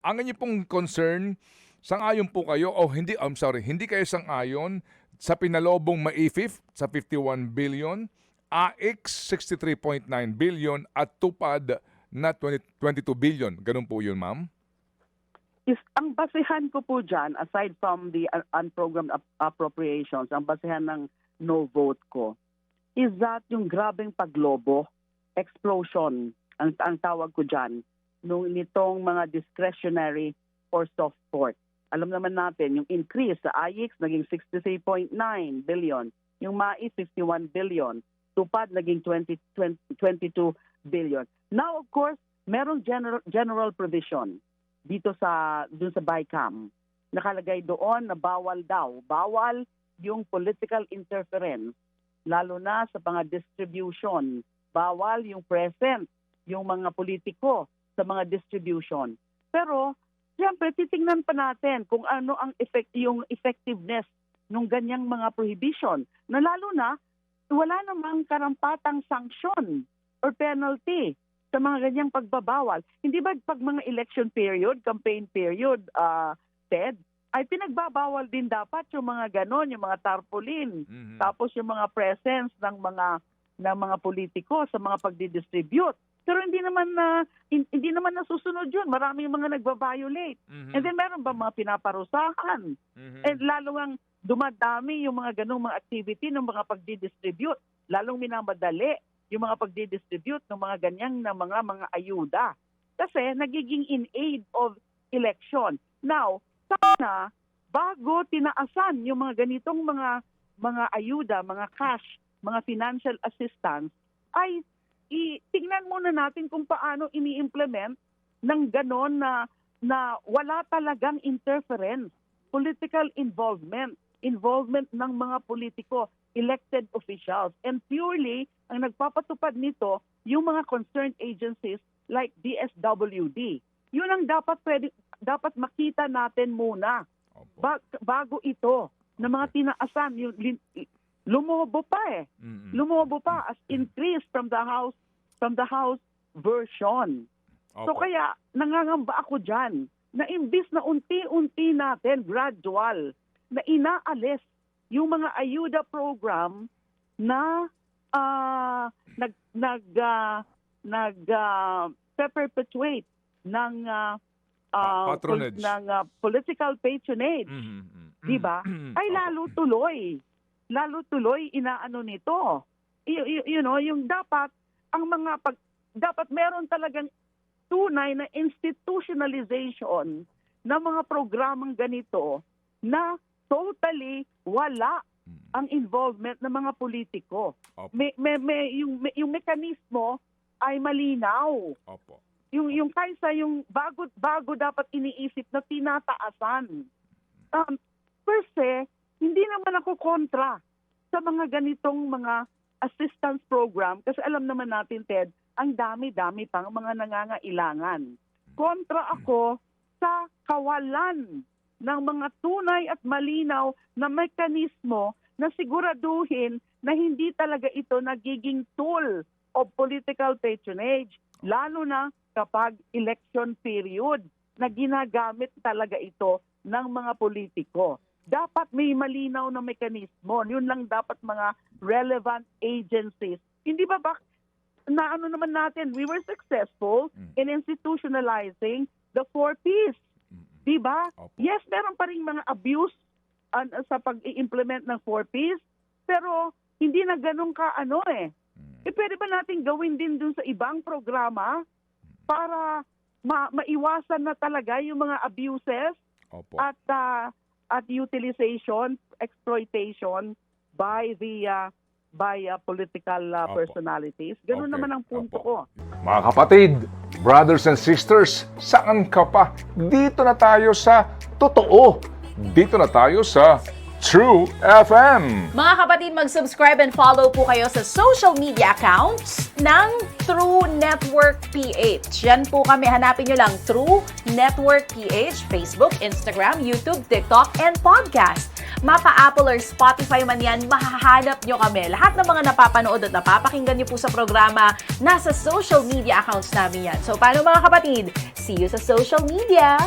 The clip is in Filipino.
Ang inyo pong concern, sang-ayon po kayo o hindi, hindi kayo sang-ayon sa pinalobong maifif sa 51 billion, AX 63.9 billion at tupad na 22 billion. Ganun po yun, ma'am? Ang basehan ko po dyan, aside from the unprogrammed appropriations, ang basehan ng no vote ko, is that yung grabeng paglobo, explosion, ang tawag ko dyan, nitong mga discretionary or soft port. Alam naman natin, yung increase sa AIX naging 63.9 billion, yung MAI 51 billion, tupad naging 22 billion. Now, of course, merong general provision dito dun sa BICAM. Nakalagay doon na bawal yung political interference, lalo na sa mga distribution. Bawal yung present, yung mga politiko sa mga distribution. Pero, siyempre, titingnan pa natin kung ano ang yung effectiveness ng ganyang mga prohibition. Na lalo na, wala namang karampatang sanction or penalty sa mga ganyang pagbabawal. Hindi ba pag mga election period, campaign period, Ted, ay pinagbabawal din dapat yung mga ganon, yung mga tarpaulin, tapos yung mga presence ng mga politiko sa mga pagdidistribute. Pero hindi naman nasusunod yun. Marami yung mga nagba-violate. And then meron ba mga pinaparusahan? And lalo ang dumadami yung mga ganung mga activity ng mga pagdidistribute. Lalong minamadali yung mga pagdidistribute ng mga ganyang na mga ayuda. Kasi nagiging in aid of election. Now, sana bago tinaasan yung mga ganitong mga ayuda, mga cash, mga financial assistance, ay tingnan muna natin kung paano ini-implement ng ganon na wala talagang interference, political involvement ng mga politiko, elected officials. And purely, ang nagpapatupad nito, yung mga concerned agencies like DSWD. Yun ang dapat makita natin muna bago ito na mga tinaasan. Lumobo pa Lumobo pa as increase from the House version. So kaya nangangamba ako dyan na imbis na unti-unti natin, gradual, na inaalis yung mga ayuda program na perpetuate ng patronage, ng political patronage, di ba? Ay lalo tuloy inaano nito. Yung dapat dapat meron talagang tunay na institutionalization ng mga programang ganito na totally wala ang involvement ng mga politiko. Yung mekanismo ay malinaw. Opo. Yung kaysa yung bago dapat iniisip na tinataasan. Per se, hindi naman ako kontra sa mga ganitong mga assistance program kasi alam naman natin, Ted, ang dami-dami pang mga nangangailangan. Kontra ako sa kawalan ng mga tunay at malinaw na mekanismo na siguraduhin na hindi talaga ito nagiging tool of political patronage, lalo na kapag election period na ginagamit talaga ito ng mga politiko. Dapat may malinaw na mekanismo. Yun lang dapat mga relevant agencies. Hindi ba naano naman natin, we were successful in institutionalizing the 4 Ps. Diba? Yes, meron pa rin mga abuse sa pag-i-implement ng 4 Ps, pero hindi na ganun pwede ba natin gawin din dun sa ibang programa para maiwasan na talaga yung mga abuses at utilization, exploitation by political personalities. Ganun naman ang punto ko. Mga kapatid, brothers and sisters, saan ka pa? Dito na tayo sa totoo. Dito na tayo sa True FM. Mga kapatid, mag-subscribe and follow po kayo sa social media accounts ng True Network PH. Yan po kami, hanapin nyo lang True Network PH, Facebook, Instagram, YouTube, TikTok, and podcast. mapa Apple or Spotify man yan, mahahanap nyo kami. Lahat ng mga napapanood at napapakinggan nyo po sa programa, nasa social media accounts namin yan. So, paano mga kapatid? See you sa social media!